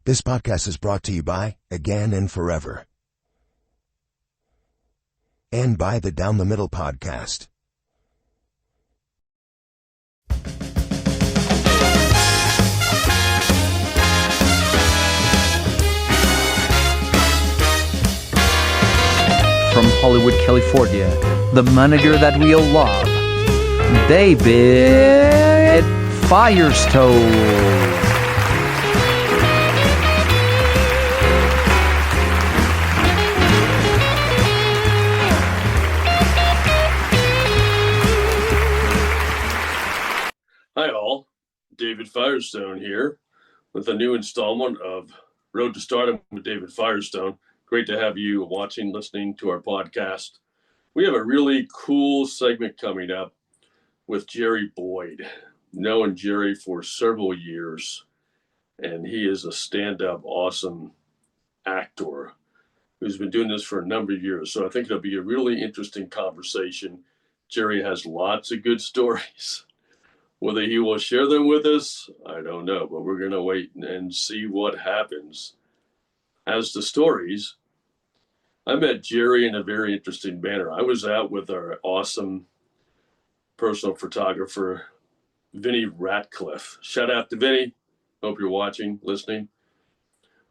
This podcast is brought to you by Again and Forever. And by the Down the Middle Podcast. From Hollywood, California, the manager that we all love, David Firestone. Hi all, David Firestone here with a new installment of Road to Stardom with David Firestone. Great to have you watching, listening to our podcast. We have a really cool segment coming up with Jerry Boyd. Known Jerry for several years, and he is a stand-up, awesome actor who's been doing this for a number of years. So I think it'll be a really interesting conversation. Jerry has lots of good stories. Whether he will share them with us, I don't know, but we're going to wait and see what happens. As to stories, I met Jerry in a very interesting manner. I was out with our awesome personal photographer, Vinny Ratcliffe. Shout out to Vinny. Hope you're watching, listening.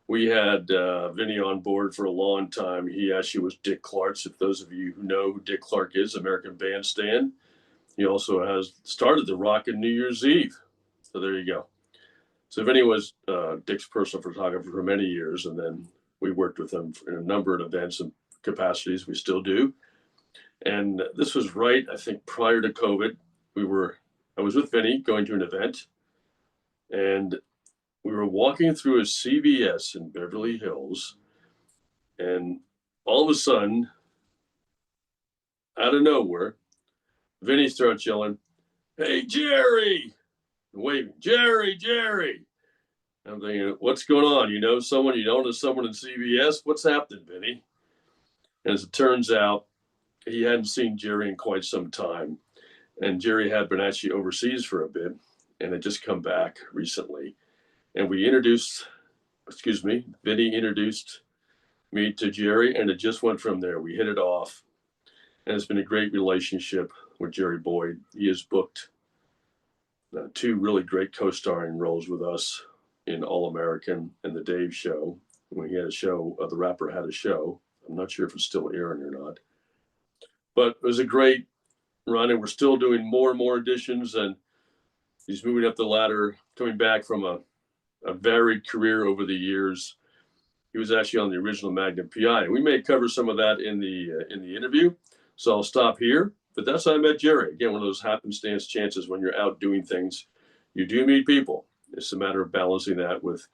We had Vinny on board for a long time. He actually was Dick Clark's. If those of you who know who Dick Clark is, American Bandstand. He also has started the Rockin' New Year's Eve. So there you go. So Vinny was Dick's personal photographer for many years, and then we worked with him in a number of events and capacities. We still do. And this was right, I think, prior to COVID. I was with Vinny going to an event, and we were walking through a CVS in Beverly Hills, and all of a sudden, out of nowhere, Vinny starts yelling, "Hey, Jerry!" and waving, "Jerry, Jerry!" I'm thinking, what's going on? You know someone? You don't know someone in CVS? What's happening, Vinny? And as it turns out, he hadn't seen Jerry in quite some time. And Jerry had been actually overseas for a bit and had just come back recently. And Vinny introduced me to Jerry, and it just went from there. We hit it off. And it's been a great relationship with Jerry Boyd. He has booked two really great co-starring roles with us in All American and The Dave Show. When he had a show, the rapper had a show. I'm not sure if it's still airing or not. But it was a great run, and we're still doing more and more editions, and he's moving up the ladder, coming back from a varied career over the years. He was actually on the original Magnum P.I. We may cover some of that in the interview, so I'll stop here. But that's how I met Jerry. Again, one of those happenstance chances when you're out doing things. You do meet people. It's a matter of balancing that with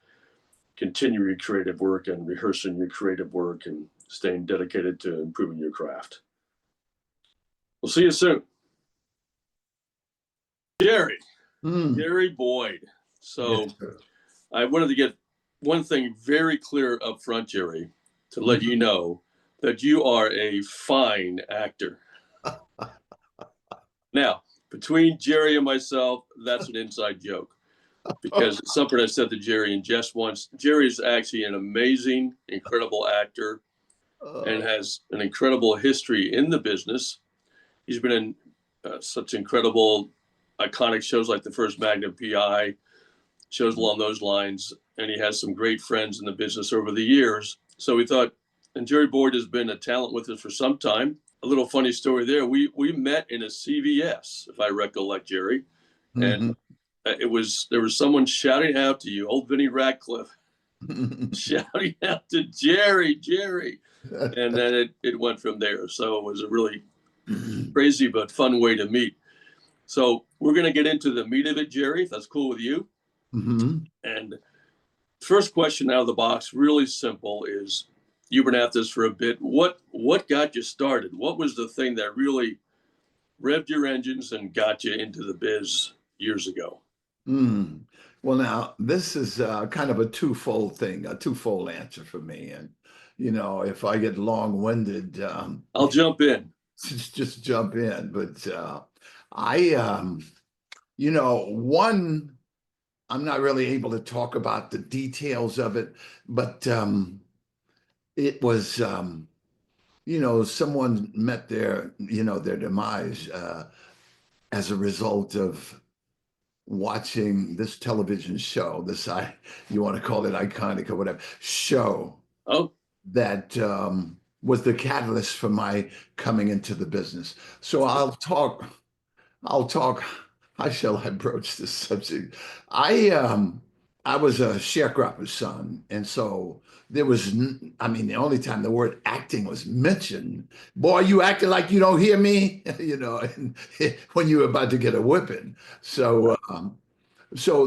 continuing your creative work and rehearsing your creative work and staying dedicated to improving your craft. We'll see you soon. Jerry. Jerry Boyd. So yes, I wanted to get one thing very clear up front, Jerry, to let you know that you are a fine actor. Now, between Jerry and myself, that's an inside joke, because it's something I said to Jerry and Jess once. Jerry is actually an amazing, incredible actor and has an incredible history in the business. He's been in such incredible, iconic shows like the first Magnum P.I, shows along those lines, and he has some great friends in the business over the years. So we thought, and Jerry Boyd has been a talent with us for some time. A little funny story there. We met in a CVS, if I recollect, Jerry, and there was someone shouting out to you, old Vinny Ratcliffe, shouting out to Jerry, Jerry, and then it went from there. So it was a really crazy but fun way to meet. So we're going to get into the meat of it, Jerry, if that's cool with you. And first question out of the box, really simple, is you've been at this for a bit. What got you started? What was the thing that really revved your engines and got you into the biz years ago? Well, now, this is kind of a twofold thing, a twofold answer for me. And, you know, if I get long-winded, I'll jump in. Just jump in. But I'm not really able to talk about the details of it, but it was, someone met their demise as a result of watching this television show, you want to call it iconic or whatever, show Oh, that was the catalyst for my coming into the business. So I'll talk. How shall I broach this subject? I was a sharecropper's son, and so there was, the only time the word acting was mentioned, boy, you acting like you don't hear me, and when you were about to get a whipping. So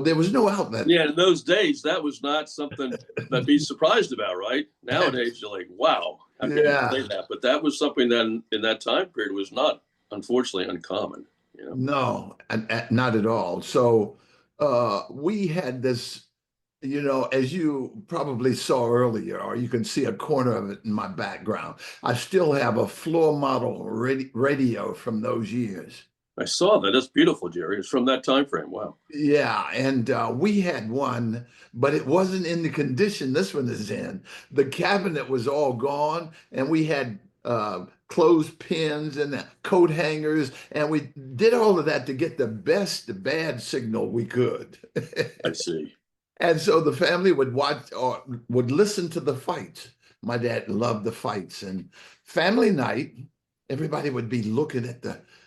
there was no outlet. yeah. In those days, that was not something that be surprised about, right? Nowadays, you're like, wow, how can you say Yeah. that? But that was something that in that time period was not, unfortunately, uncommon. No, not at all. So we had this, as you probably saw earlier, or you can see a corner of it in my background. I still have a floor model radio from those years. I saw that. That's beautiful, Jerry. It's from that time frame. Wow. Yeah, and we had one, but it wasn't in the condition this one is in. The cabinet was all gone, and we had clothespins and coat hangers, and we did all of that to get the best bad signal we could. I see. And so the family would watch or would listen to the fights. My dad loved the fights, and family night, everybody would be looking at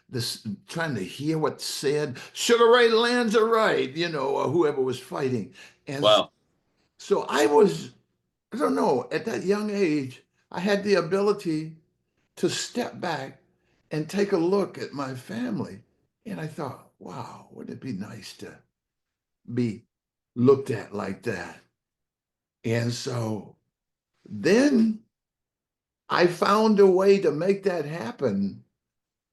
this, trying to hear what's said. Sugar Ray Lanza right, or whoever was fighting. And Wow. so I don't know, at that young age, I had the ability to step back and take a look at my family. And I thought, wow, wouldn't it be nice to be looked at like that? And so then I found a way to make that happen.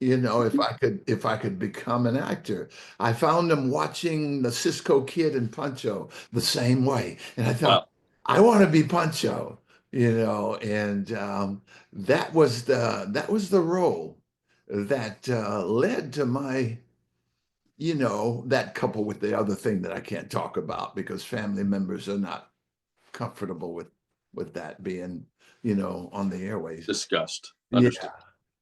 If I could become an actor. I found them watching the Cisco Kid and Pancho the same way. And I thought, Wow. I want to be Pancho, and that was the role that led to my, that coupled with the other thing that I can't talk about because family members are not comfortable with that being, on the airways. Disgust. Yeah. Understood.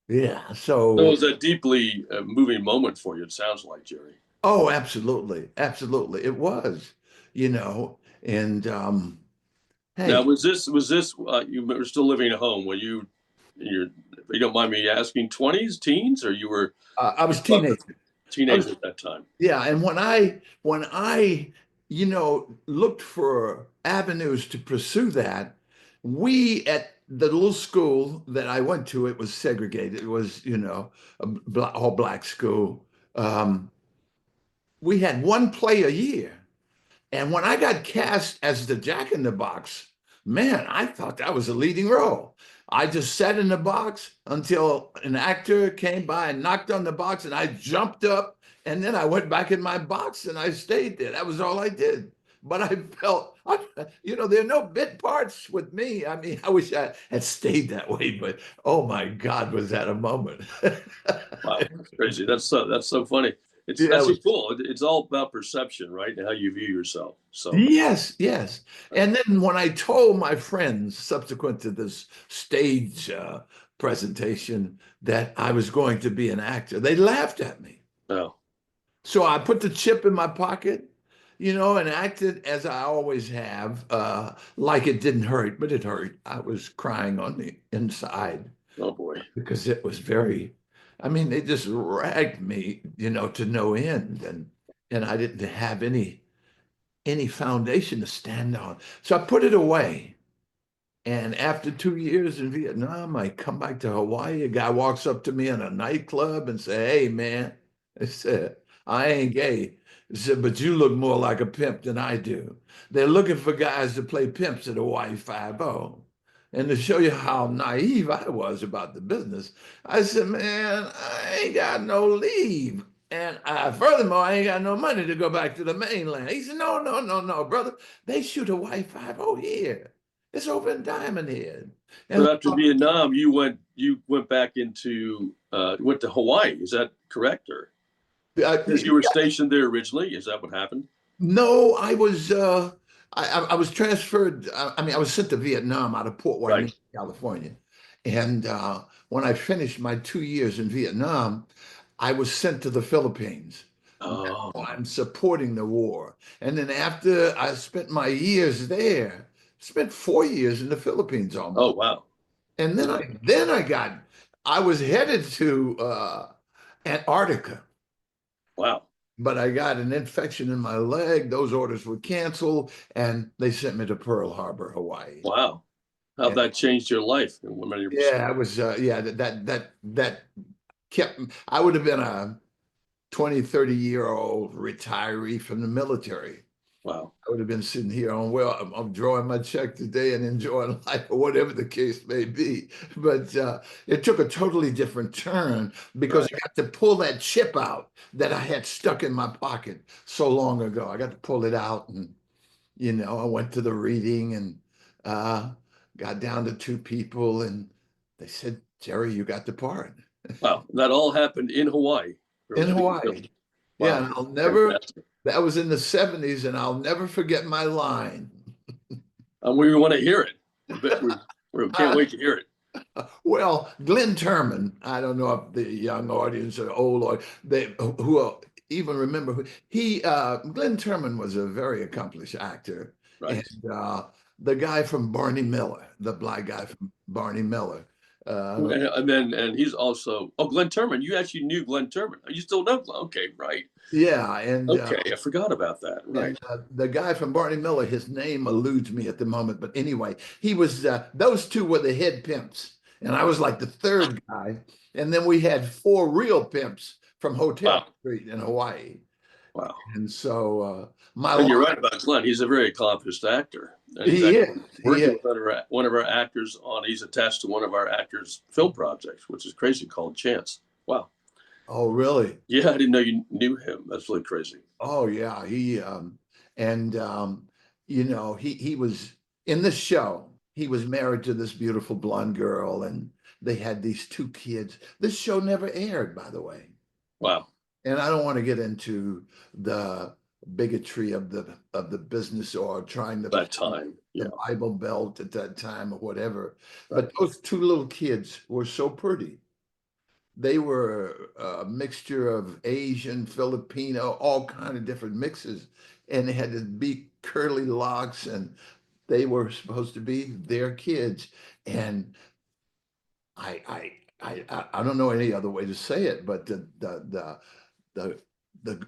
Yeah. So it was a deeply moving moment for you, it sounds like, Jerry. Oh, absolutely. Absolutely. It was, and Now, hey, was this you were still living at home when if you don't mind me asking, 20s, teens, or you were I was teenager. teenager at that time? Yeah. And when I looked for avenues to pursue that, we at the little school that I went to, it was segregated. It was, all black school. We had one play a year. And when I got cast as the Jack in the Box, man, I thought that was a leading role. I just sat in the box until an actor came by and knocked on the box, and I jumped up, and then I went back in my box and I stayed there. That was all I did. But I felt, there are no bit parts with me. I mean, I wish I had stayed that way, but oh my God, was that a moment? Wow, that's crazy. That's so funny. Yeah, That's so cool. It's all about perception, right? And how you view yourself. So yes, yes. And then when I told my friends subsequent to this stage presentation that I was going to be an actor, they laughed at me. oh, So I put the chip in my pocket, and acted as I always have, like it didn't hurt, but it hurt. I was crying on the inside oh boy. because it was they just ragged me, to no end. And I didn't have any foundation to stand on. So I put it away. And after 2 years in Vietnam, I come back to Hawaii. A guy walks up to me in a nightclub and say, "Hey, man," I said, "I ain't gay." He said, "But you look more like a pimp than I do. They're looking for guys to play pimps at Hawaii Five-0." And to show you how naive I was about the business, I said, "Man, I ain't got no leave. And furthermore, I ain't got no money to go back to the mainland." He said, "No, no, no, no, brother. They shoot Hawaii Five-0 here. It's over in Diamond Head." And So after Vietnam, you went back went to Hawaii. Is that correct, or because you were stationed there originally? Is that what happened? No, I was transferred. I mean, I was sent to Vietnam out of Port Right. Hueneme, California, and when I finished my 2 years in Vietnam, I was sent to the Philippines. Oh, I'm supporting the war, and then after I spent my years there, spent 4 years in the Philippines oh, almost, wow. and then I was headed to Antarctica. Wow. But I got an infection in my leg. Those orders were canceled, and they sent me to Pearl Harbor, Hawaii. Wow. How And that changed your life in many yeah, respects. I was yeah, that kept I would have been a 20, 30-year-old retiree from the military. Wow. I would have been sitting here on, well, I'm drawing my check today and enjoying life, or whatever the case may be. But it took a totally different turn because Right. I got to pull that chip out that I had stuck in my pocket so long ago. I got to pull it out, and I went to the reading and uh, got down to two people, and they said, "Jerry, you got the part." Wow. That all happened in Hawaii. In Hawaii. Yeah, Wow. and Fantastic. that was in the 70s, and I'll never forget my line. And we want to hear it. I bet we can't wait to hear it. Well, Glenn Turman, I don't know if the young audience or old or they who even remember Glenn Turman was a very accomplished actor. Right. And the guy from Barney Miller, the black guy from Barney Miller. And he's also Glenn Turman. You actually knew Glenn Turman. You still know Glenn. Okay, right. Yeah, and Okay, I forgot about that. Right. the guy from Barney Miller, his name eludes me at the moment, but anyway, he was those two were the head pimps, and I was like the third guy, and then we had four real pimps from Hotel Wow. Street in Hawaii, Wow. and so my And you're line, right about Glenn. He's a very accomplished actor. And he's he actually is, working with one of our actors he's attached to one of our actors' film projects, which is crazy, called Chance. Wow. Oh, really? Yeah, I didn't know you knew him. That's really crazy. Oh, yeah, and he was in the show. He was married to this beautiful blonde girl, and they had these two kids. This show never aired, by the way. Wow. And I don't want to get into the bigotry of the business or trying to That time. the Yeah. Bible Belt at that time or whatever. But those two little kids were so pretty. They were a mixture of Asian, Filipino, all kind of different mixes, and they had these big curly locks, and they were supposed to be their kids. And I don't know any other way to say it, but the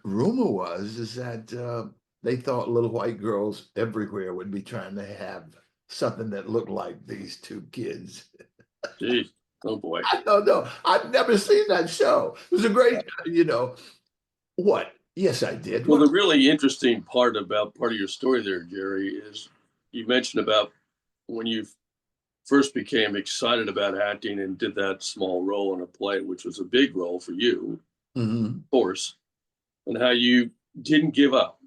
rumor was is that they thought little white girls everywhere would be trying to have something that looked like these two kids. Geez. Oh boy. I don't know. I've never seen that show. It was a great, what? Yes, I did. Well, the really interesting part of your story there, Jerry, is you mentioned about when you first became excited about acting and did that small role in a play, which was a big role for you, Mhm. of course, and how you didn't give up.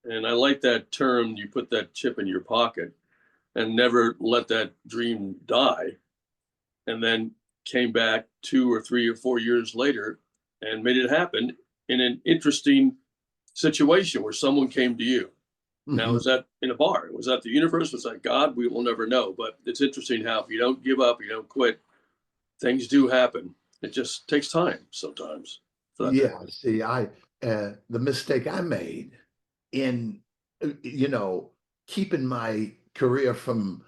And I like that term, you put that chip in your pocket and never let that dream die. And then came back 2 or 3 or 4 years later and made it happen in an interesting situation where someone came to you. Now, Mhm. was that in a bar? Was that the universe? Was that God? We will never know. But it's interesting how if you don't give up, you don't quit, things do happen. It just takes time sometimes for that to Yeah, happen. see, the mistake I made in keeping my career from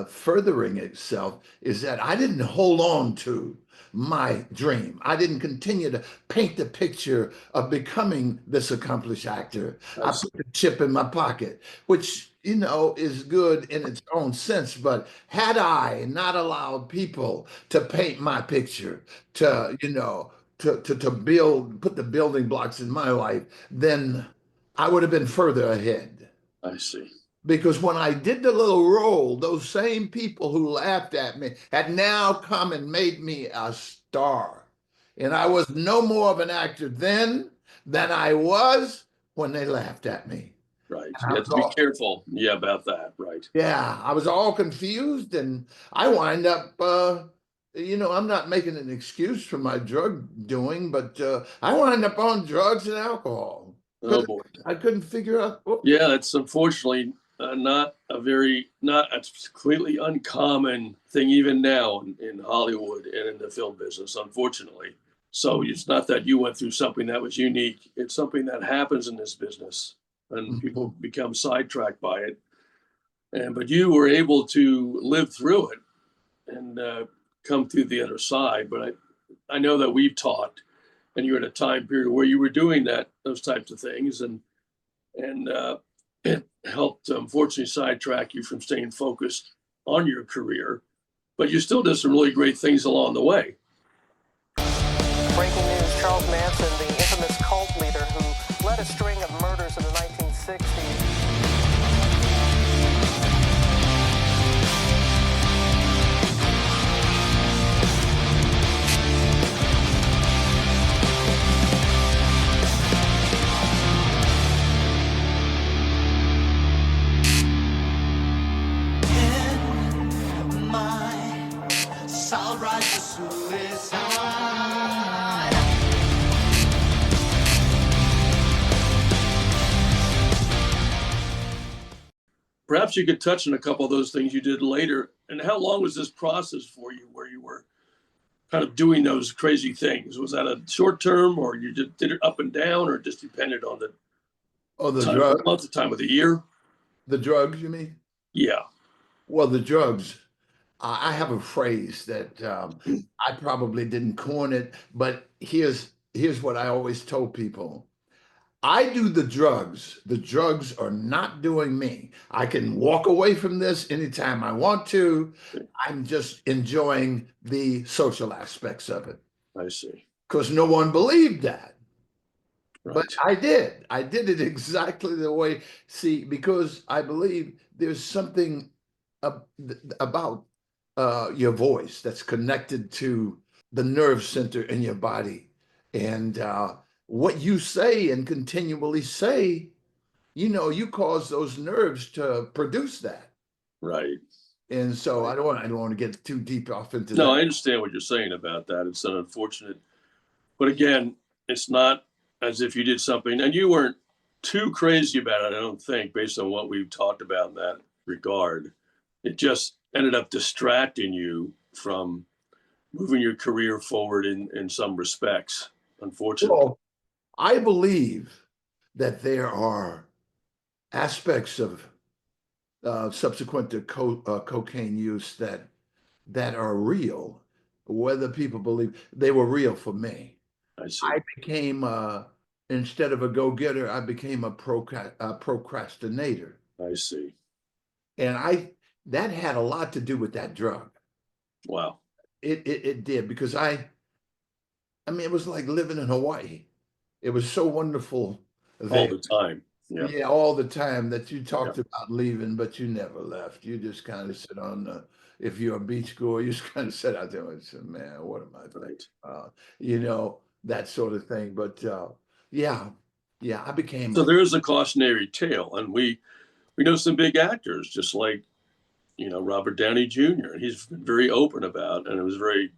furthering itself is that I didn't hold on to my dream. I didn't continue to paint the picture of becoming this accomplished actor. I I see. put the chip in my pocket, which is good in its own sense. But had I not allowed people to paint my picture, to put the building blocks in my life, then I would have been further ahead. I see. Because when I did the little role, those same people who laughed at me had now come and made me a star. And I was no more of an actor then than I was when they laughed at me. Right. And You I have was to be all, careful. Yeah, about that. Right. yeah, I was all confused, and I wind up, I'm not making an excuse for my drug doing, but I wind up on drugs and alcohol. Oh boy. I couldn't figure out. Yeah, that's unfortunately not a completely uncommon thing even now in Hollywood and in the film business, unfortunately. So it's not that you went through something that was unique. It's something that happens in this business, and people become sidetracked by it. But you were able to live through it and come through the other side. But I know that we've talked, and you're in a time period where you were doing those types of things, and it helped unfortunately sidetrack you from staying focused on your career. But you still did some really great things along the way. Breaking news, Charles Manson, the infamous cult leader who led a string of murders in the 1960s. Perhaps you could touch on a couple of those things you did later. And how long was this process for you where you were kind of doing those crazy things? Was that a short term, or you just did it up and down, or just depended on the time of the month, the time of the year? The drugs, you mean? Yeah. Well, the drugs. I have a phrase that I probably didn't coin it, but here's what I always told people. I do the drugs. The drugs are not doing me. I can walk away from this anytime I want to. I'm just enjoying the social aspects of it. I see. Because no one believed that. Right. But I did. I did it exactly the way. See, because I believe there's something about your voice that's connected to the nerve center in your body. And what you say and continually say, you cause those nerves to produce that. Right. And so I don't want to get too deep off into that. No, I understand what you're saying about that. It's an unfortunate, but again, it's not as if you did something and you weren't too crazy about it, I don't think, based on what we've talked about in that regard. It just ended up distracting you from moving your career forward in some respects, unfortunately. Well, I believe that there are aspects of subsequent to cocaine use that are real, whether people believe they were real for me. I see. I became instead of a go-getter, I became a procrastinator. I see. And that had a lot to do with that drug. Wow. It did, because I mean, it was like living in Hawaii. It was so wonderful All the time. Yeah, all the time that you talked about leaving, but you never left. You just kind of sit on if you're a beach goer, you just kind of sit out there and say, man, what am I doing? That sort of thing. But yeah, I became. So there is a cautionary tale, and we know some big actors, just like, Robert Downey Jr. He's very open about, and it was very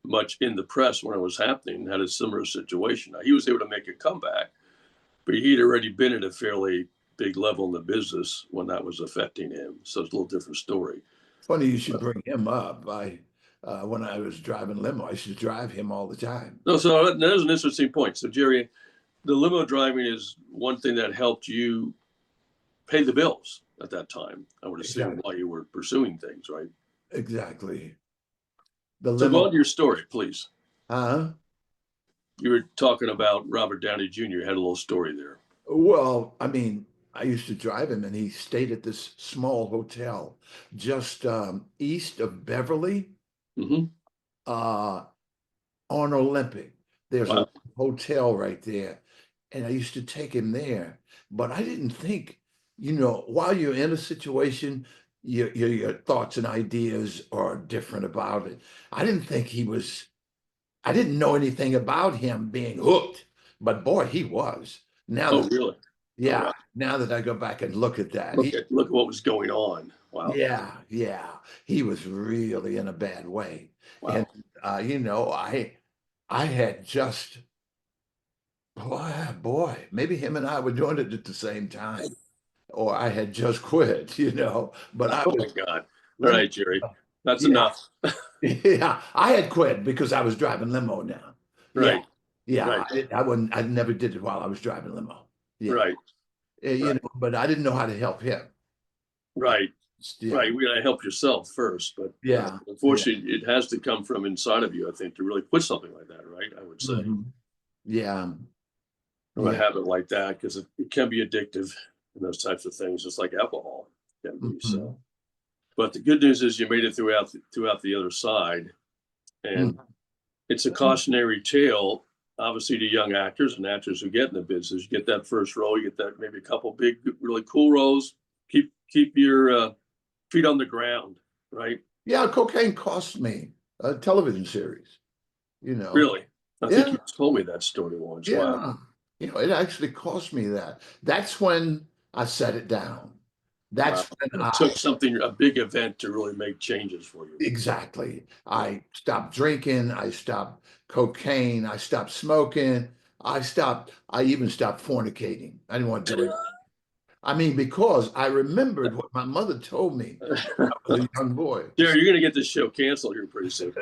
much in the press when it was happening, had a similar situation. Now, he was able to make a comeback, but he'd already been at a fairly big level in the business when that was affecting him. So it's a little different story. Funny you should bring him up. When I was driving limo, I used to drive him all the time. No, so that is an interesting point. So, Jerry, the limo driving is one thing that helped you pay the bills at that time, I would assume, while you were pursuing things, right? Exactly. So go on to your story, please. Huh? You were talking about Robert Downey Jr. You had a little story there. Well, I mean, I used to drive him, and he stayed at this small hotel just east of Beverly, on Olympic. There's a hotel right there, and I used to take him there. But I didn't think, while you're in a situation, your thoughts and ideas are different about it. I didn't think I didn't know anything about him being hooked, but boy, he was. Really? Yeah. Oh, wow. Now that I go back and look at that. Look at what was going on. Wow. Yeah. He was really in a bad way. Wow. And I had just Oh, boy, maybe him and I were doing it at the same time, or I had just quit, but I Oh my was, God. All let me, right, Jerry. That's yeah, enough. yeah, I had quit because I was driving limo now. Yeah, Right. yeah, Right. I never did it while I was driving limo. Yeah, Right. Right. but I didn't know how to help him. Right. Yeah, Right. We got to help yourself first, but yeah, yeah, unfortunately, it has to come from inside of you, I think, to really put something like that, right? I would say, mhm, yeah, or a yeah, habit like that, because it can be addictive and those types of things, just like alcohol can be. mhm, So, but the good news is you made it throughout the other side, mhm. and it's a cautionary tale, obviously, to young actors and actors who get in the business. You get that first role, you get that maybe a couple big, really cool roles. Keep your feet on the ground, right? Yeah, cocaine cost me a television series, you know. Really, I think Yeah, you told me that story once. Wow. yeah. It actually cost me that. That's when I set it down. Wow. That's when It took something, a big event to really make changes for you. exactly. Yeah. I stopped drinking, I stopped cocaine, I stopped smoking, I even stopped fornicating. I didn't want to do it. I mean, because I remembered what my mother told me when I was a young boy. Jerry, you're going to get this show canceled here pretty soon.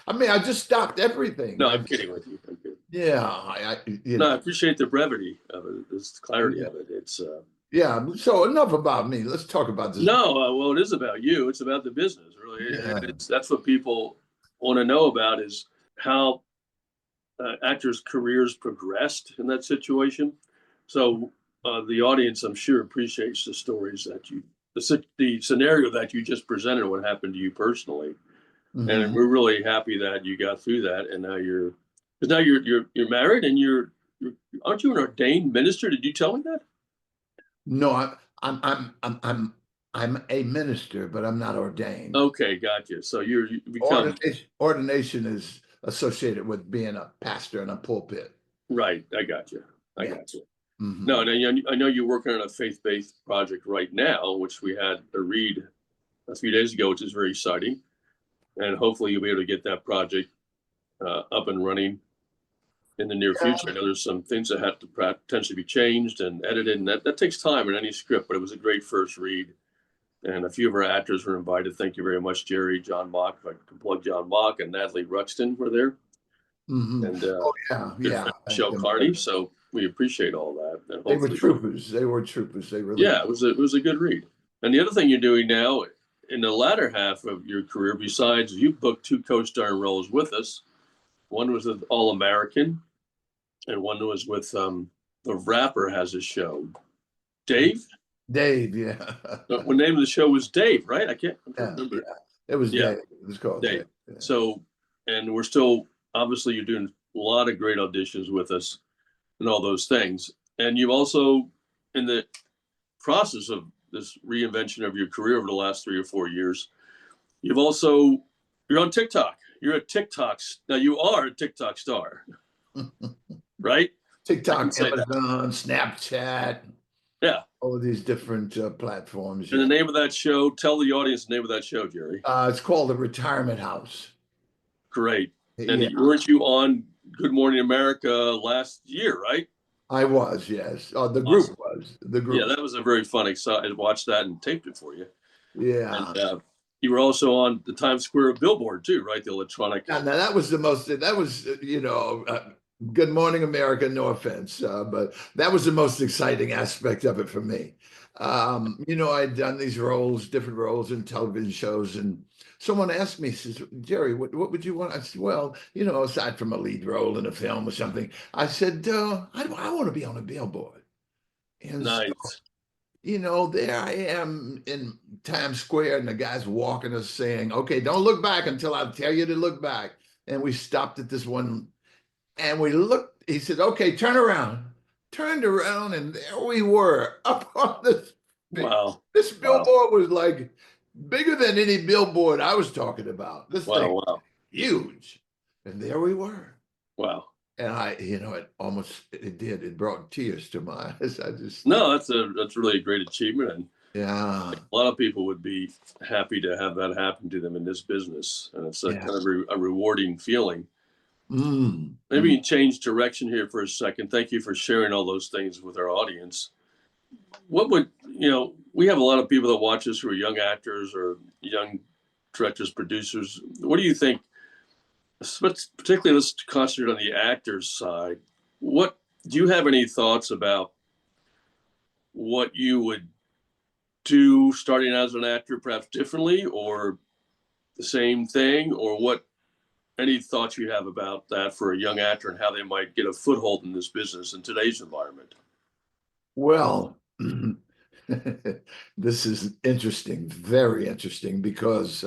I mean, I just stopped everything. No, I'm kidding with you. I'm kidding. Yeah, No, I appreciate the brevity of it, the clarity yeah, of it. It's yeah. So enough about me. Let's talk about this. no, well, it is about you. It's about the business, really. And Yeah. that's what people want to know about is how actors' careers progressed in that situation. So the audience, I'm sure, appreciates the stories that the scenario that you just presented, what happened to you personally, and Mhm. we're really happy that you got through that, and because now you're married and you're aren't you an ordained minister? Did you tell me that? No, I'm a minister, but I'm not ordained. Okay, gotcha. So you become Ordination is associated with being a pastor in a pulpit. right. I got you. I Yeah. got you. No, Hmm. no, I know you're working on a faith-based project right now, which we had a read a few days ago, which is very exciting. And hopefully you'll be able to get that project up and running in the near future. I know there's some things that have to potentially be changed and edited, and that takes time in any script, but it was a great first read. And a few of our actors were invited. Thank you very much, Jerry, John Mock, if I can plug John Mock, and Natalie Ruxton were there, Hmm. and Oh yeah, good yeah. friend Michelle Carney. So we appreciate all that. And They were hopefully, troopers. They were troopers. They really yeah, were. it was a good read. And the other thing you're doing now in the latter half of your career, besides you booked two co-starring roles with us, one was with All American, and one was with the rapper has a show, Dave. Dave, yeah. The name of the show was Dave, right? I'm trying Yeah, to yeah. remember. It was Yeah, Dave. It was called Dave. Dave. Yeah. So, and we're still obviously you're doing a lot of great auditions with us and all those things. And you've also in the process of this reinvention of your career over the last 3 or 4 years, you've also you're on TikTok. You're a TikTok now. You are a TikTok star, right? I can TikTok, say that. Amazon, Snapchat, Yeah. all of these different platforms. And the Yeah. name of that show, tell the audience the name of that show, Jerry. It's called the Retirement House. Great. And Yeah, weren't you on Good Morning America last year, right? I was, yes. The group Awesome. was. The Yeah, group. that was a very fun, exciting. I watched that and taped it for you. Yeah. And you were also on the Times Square billboard too, right? The electronic. Now that was the most, that was, Good Morning America, no offense, but that was the most exciting aspect of it for me. I'd done these roles, different roles in television shows, and someone asked me, says, Jerry, what would you want? I said, well, aside from a lead role in a film or something, I said, I want to be on a billboard. And so, Nice. there I am in Times Square, and the guy's walking us saying, okay, don't look back until I tell you to look back. And we stopped at this one and we looked, he said, okay, turn around. Turned around, and there we were up on this. Wow. This Wow. billboard was like bigger than any billboard I was talking about. This thing Wow. Wow. huge. And there we were. Wow. And it brought tears to my eyes. No, that's really a great achievement, and Yeah, a lot of people would be happy to have that happen to them in this business, and it's a yeah. kind of a rewarding feeling. Maybe you can change direction here for a second. Thank you for sharing all those things with our audience. What would, we have a lot of people that watch us who are young actors or young directors, producers. What do you think, particularly let's concentrate on the actors side. What do you have any thoughts about what you would do starting as an actor, perhaps differently or the same thing, or any thoughts you have about that for a young actor and how they might get a foothold in this business in today's environment? Well, this is interesting, very interesting, because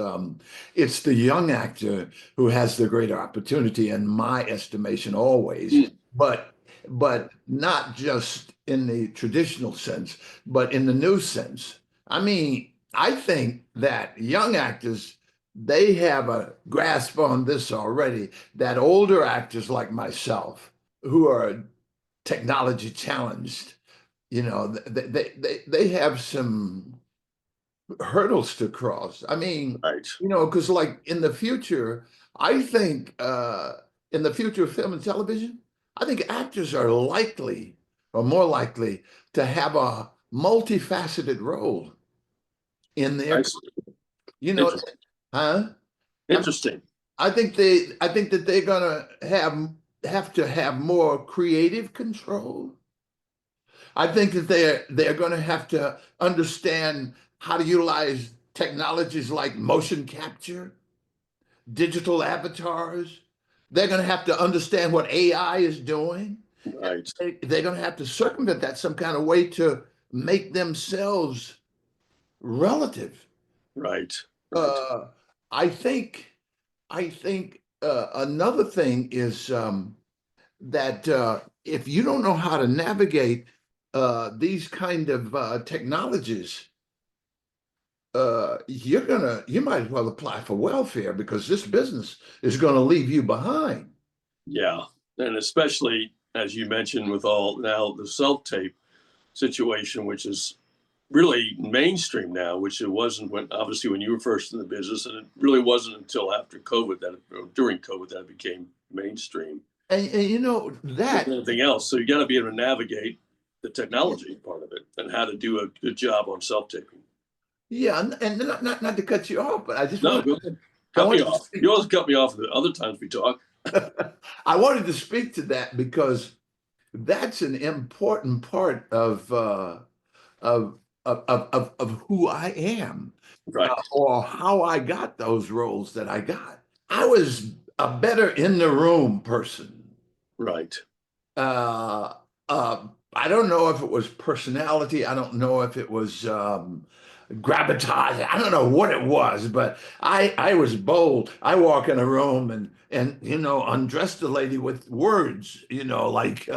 it's the young actor who has the greater opportunity, in my estimation, always. But not just in the traditional sense, but in the new sense. I mean, I think that young actors, they have a grasp on this already, that older actors like myself, who are technology challenged, they have some hurdles to cross. I mean, Right. because like in the future, I think in the future of film and television, I think actors are likely or more likely to have a multifaceted role in their, Interesting. huh? Interesting. I think that they're gonna have to have more creative control. I think that they're going to have to understand how to utilize technologies like motion capture, digital avatars. They're going to have to understand what AI is doing. Right. They're going to have to circumvent that some kind of way to make themselves relative. Right. I think another thing is that if you don't know how to navigate these kind of technologies, you might as well apply for welfare, because this business is going to leave you behind. Yeah. And especially, as you mentioned, with all now the self-tape situation, which is really mainstream now, which it wasn't obviously when you were first in the business, and it really wasn't until after COVID during COVID that it became mainstream. And that Anything else. So you got to be able to navigate the technology part of it and how to do a good job on self-taping. Yeah, and not to cut you off, but I just No, go ahead. Cut me off. You always cut me off the other times we talk. I wanted to speak to that because that's an important part of who I am, Right. or how I got those roles that I got. I was a better in the room person. Right. I don't know if it was personality. I don't know if it was gravitas. I don't know what it was, but I was bold. I walk in a room and undress the lady with words, like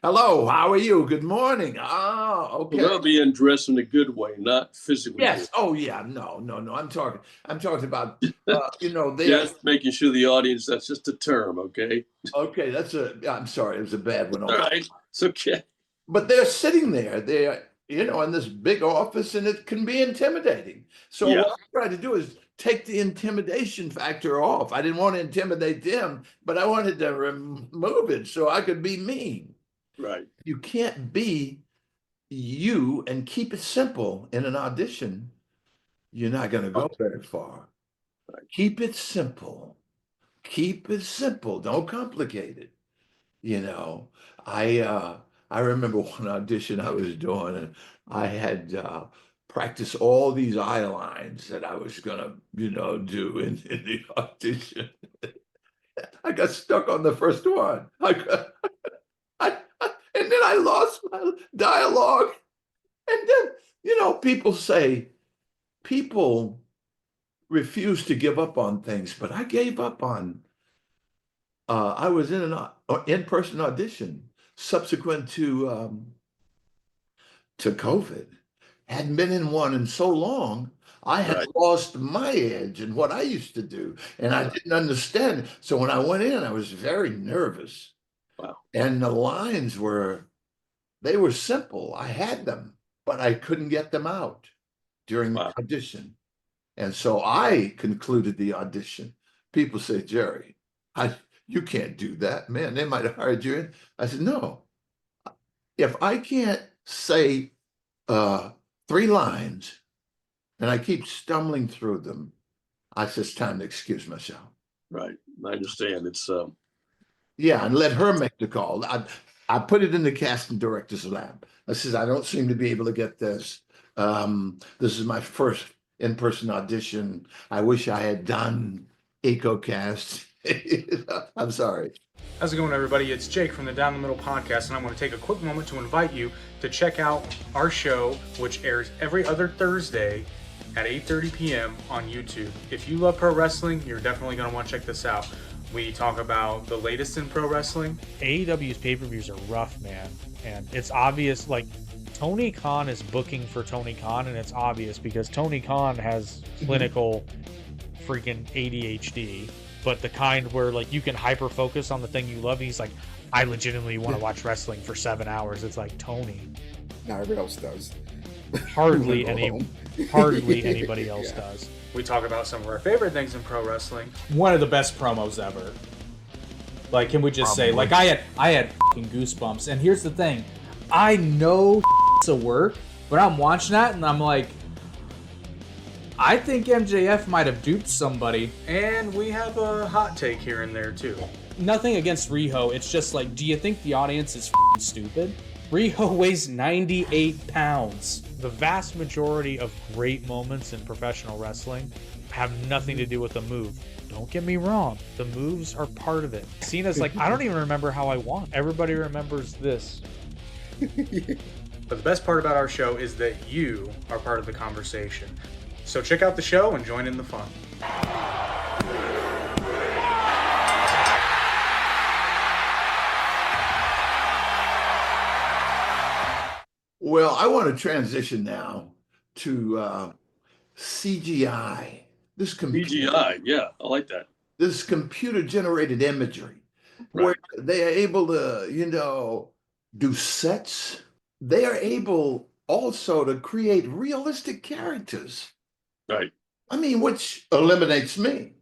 hello, how are you? Good morning. Oh, okay. Well, that'll be undressed in a good way, not physically. Yes. Good. Oh yeah. No. I'm talking about Just making sure the audience, that's just a term, okay? Okay, I'm sorry, it was a bad one. All right. It's okay. But they're sitting there, they're, in this big office, and it can be intimidating. So Yeah. what I try to do is take the intimidation factor off. I didn't want to intimidate them, but I wanted to remove it so I could be me. Right. You can't be you and keep it simple in an audition. You're not going to go very far. Right. Keep it simple. Keep it simple. Don't complicate it. I remember one audition I was doing, and I had practiced all these eye lines that I was gonna, do in the audition. I got stuck on the first one. And then I lost my dialogue. And then, people refuse to give up on things, but I gave up on. I was in an in-person audition subsequent to COVID. Hadn't been in one in so long. I had lost my edge in what I used to do, and I didn't understand. So when I went in, I was very nervous. Wow. And the lines they were simple. I had them, but I couldn't get them out during the audition. And so I concluded the audition. People say, Jerry, You can't do that, man. They might have hired you in. I said, no. If I can't say 3 lines and I keep stumbling through them, I said, it's time to excuse myself. Right. I understand. It's Yeah, and let her make the call. I put it in the casting director's lap. I says, I don't seem to be able to get this. This is my first in-person audition. I wish I had done EcoCast. I'm sorry. How's it going, everybody? It's Jake from the Down the Middle Podcast, and I'm going to take a quick moment to invite you to check out our show, which airs every other Thursday at 8:30 p.m. on YouTube. If you love pro wrestling, you're definitely going to want to check this out. We talk about the latest in pro wrestling. AEW's pay-per-views are rough, man. And it's obvious, like, Tony Khan is booking for Tony Khan, and it's obvious because Tony Khan has clinical freaking ADHD, but the kind where, like, you can hyper-focus on the thing you love. And he's like, I legitimately want to watch wrestling for 7 hours. It's like, Tony. Now everybody else does. Hardly anybody else does. We talk about some of our favorite things in pro wrestling. One of the best promos ever. Like, can we just say, like, I had fucking goosebumps. And here's the thing, I know it's a work, but I'm watching that and I'm like, I think MJF might have duped somebody. And we have a hot take here and there, too. Nothing against Riho. It's just like, do you think the audience is fucking stupid? Riho weighs 98 pounds. The vast majority of great moments in professional wrestling have nothing to do with the move. Don't get me wrong, the moves are part of it. Cena's like, I don't even remember how I won. Everybody remembers this. But the best part about our show is that you are part of the conversation. So check out the show and join in the fun. Well, I want to transition now to CGI. CGI. Yeah, I like that. This computer-generated imagery, Right. where they are able to, do sets. They are able also to create realistic characters. Right. I mean, which eliminates me.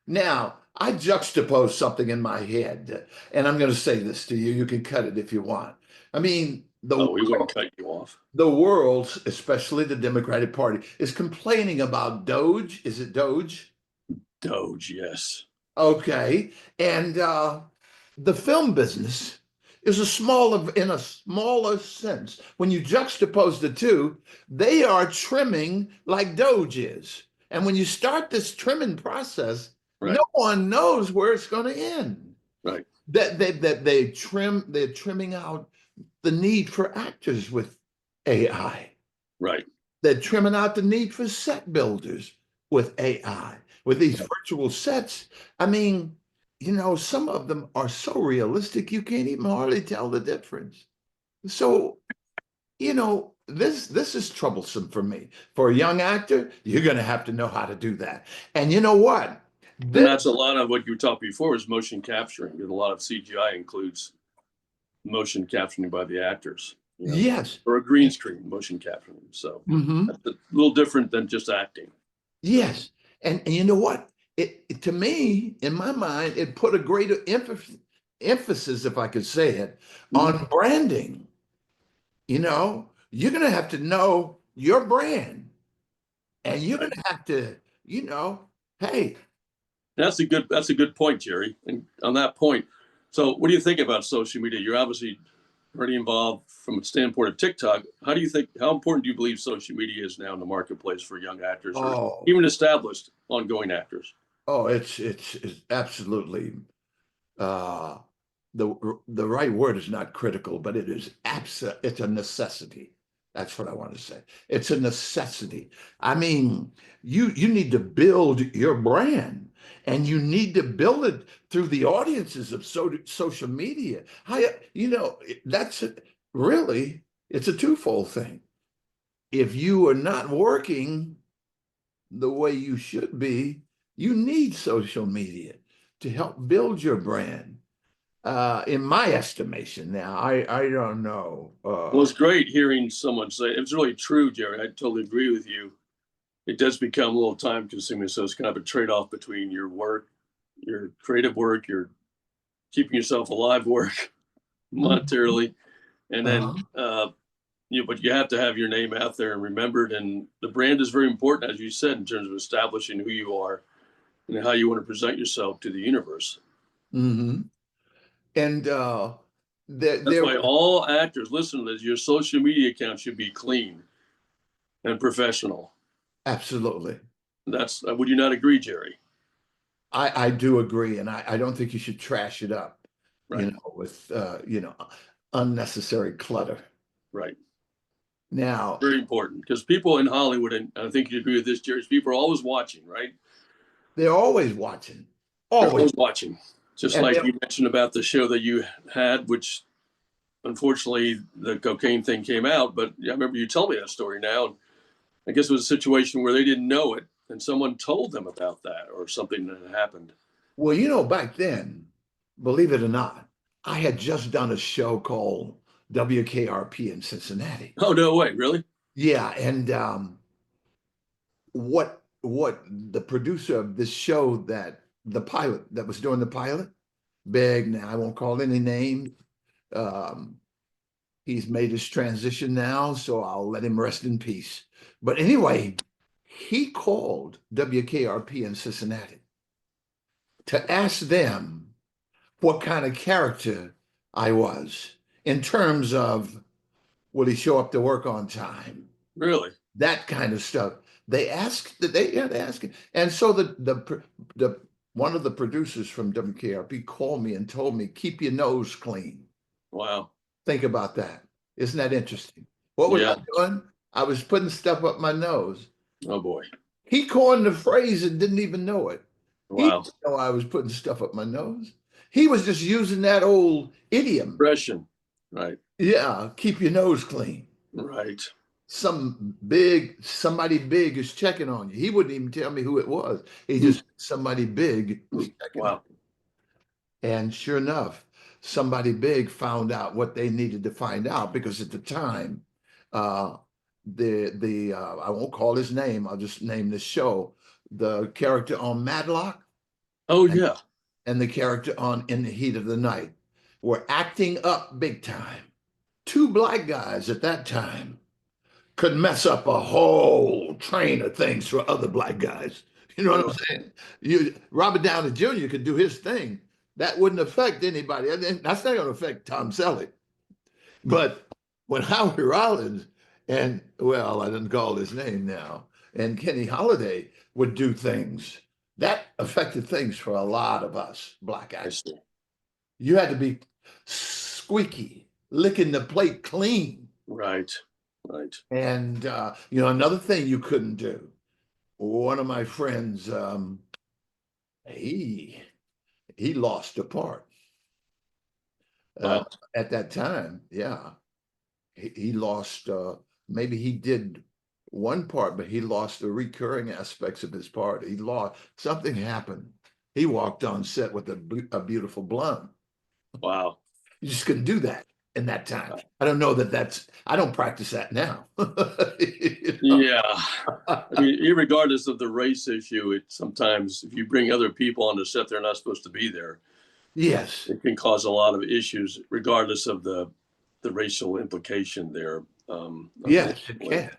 Now, I juxtapose something in my head, and I'm going to say this to you. You can cut it if you want. I mean, We wouldn't cut you off. the world, especially the Democratic Party, is complaining about Doge. Is it Doge? Doge, yes. Okay. And the film business is in a smaller sense. When you juxtapose the two, they are trimming like Doge is. And when you start this trimming process, Right. no one knows where it's going to end. Right. They're trimming out the need for actors with AI. Right. They're trimming out the need for set builders with AI. With these virtual sets, I mean, some of them are so realistic you can't even hardly tell the difference. So, this is troublesome for me. For a young actor, you're going to have to know how to do that. And you know what? And that's a lot of what you talked before is motion capturing. And a lot of CGI includes motion capturing by the actors. Yes. Or a green screen motion capturing. So that's a little different than just acting. Yes. And you know what? It to me, in my mind, it put a greater emphasis, if I could say it, on branding. You're going to have to know your brand. And you're going to have to, hey. That's a good point, Jerry. And on that point, so what do you think about social media? You're obviously pretty involved from a standpoint of TikTok. How important do you believe social media is now in the marketplace for young actors or even established ongoing actors? Oh, it's absolutely the right word is not critical, but it is it's a necessity. That's what I want to say. It's a necessity. I mean, you need to build your brand, and you need to build it through the audiences of social media. That's really, it's a twofold thing. If you are not working the way you should be, you need social media to help build your brand. In my estimation, now I don't know. Well, it's great hearing someone say it's really true, Jerry. I totally agree with you. It does become a little time consuming, so it's kind of a trade-off between your work, your creative work, your keeping yourself alive work monetarily, and then but you have to have your name out there and remembered, and the brand is very important, as you said, in terms of establishing who you are and how you want to present yourself to the universe. Mm-hmm. And that's why all actors, listen to this, your social media account should be clean and professional. Absolutely. That's would you not agree, Jerry? I do agree, and I don't think you should trash it up, right. With unnecessary clutter. Right. Now, very important, because people in Hollywood, and I think you agree with this, Jerry, people are always watching, right? They're always watching. Always watching. Just like you mentioned about the show that you had, which unfortunately the cocaine thing came out, but I remember you telling me that story now. And I guess it was a situation where they didn't know it and someone told them about that or something that happened. Well, back then, believe it or not, I had just done a show called WKRP in Cincinnati. Oh, no way. Really? Yeah. And what the producer of this show, that the pilot that was doing the pilot, big, now I won't call any names. He's made his transition now, so I'll let him rest in peace. But anyway, he called WKRP in Cincinnati to ask them what kind of character I was in terms of, will he show up to work on time? Really? That kind of stuff. They asked, they asked him. And so the one of the producers from WKRP called me and told me, keep your nose clean. Wow. Think about that. Isn't that interesting? What was I doing? I was putting stuff up my nose. Oh, boy. He coined the phrase and didn't even know it. Wow. He didn't know I was putting stuff up my nose. He was just using that old idiom. Expression. Right. Yeah, keep your nose clean. Right. Somebody big is checking on you. He wouldn't even tell me who it was. He just, somebody big was checking on you. And sure enough, somebody big found out what they needed to find out, because at the time, I won't call his name, I'll just name the show, the character on Matlock. Oh, yeah. And the character on In the Heat of the Night were acting up big time. Two black guys at that time could mess up a whole train of things for other black guys. You know what I'm saying? Robert Downey Jr. could do his thing. That wouldn't affect anybody. That's not going to affect Tom Selleck. But when Howard Rollins and, well, I didn't call his name now, and Kenny Holliday would do things, that affected things for a lot of us black guys. You had to be squeaky, licking the plate clean. Right, right. And, another thing you couldn't do, one of my friends, he lost a part at that time. Yeah. He lost, maybe he did one part, but he lost the recurring aspects of his part. He lost, something happened. He walked on set with a beautiful blonde. Wow. You just couldn't do that in that time. I don't know I don't practice that now. Yeah. I mean, regardless of the race issue, sometimes if you bring other people on the set, they're not supposed to be there. Yes. It can cause a lot of issues, regardless of the racial implication there. Yes, it can.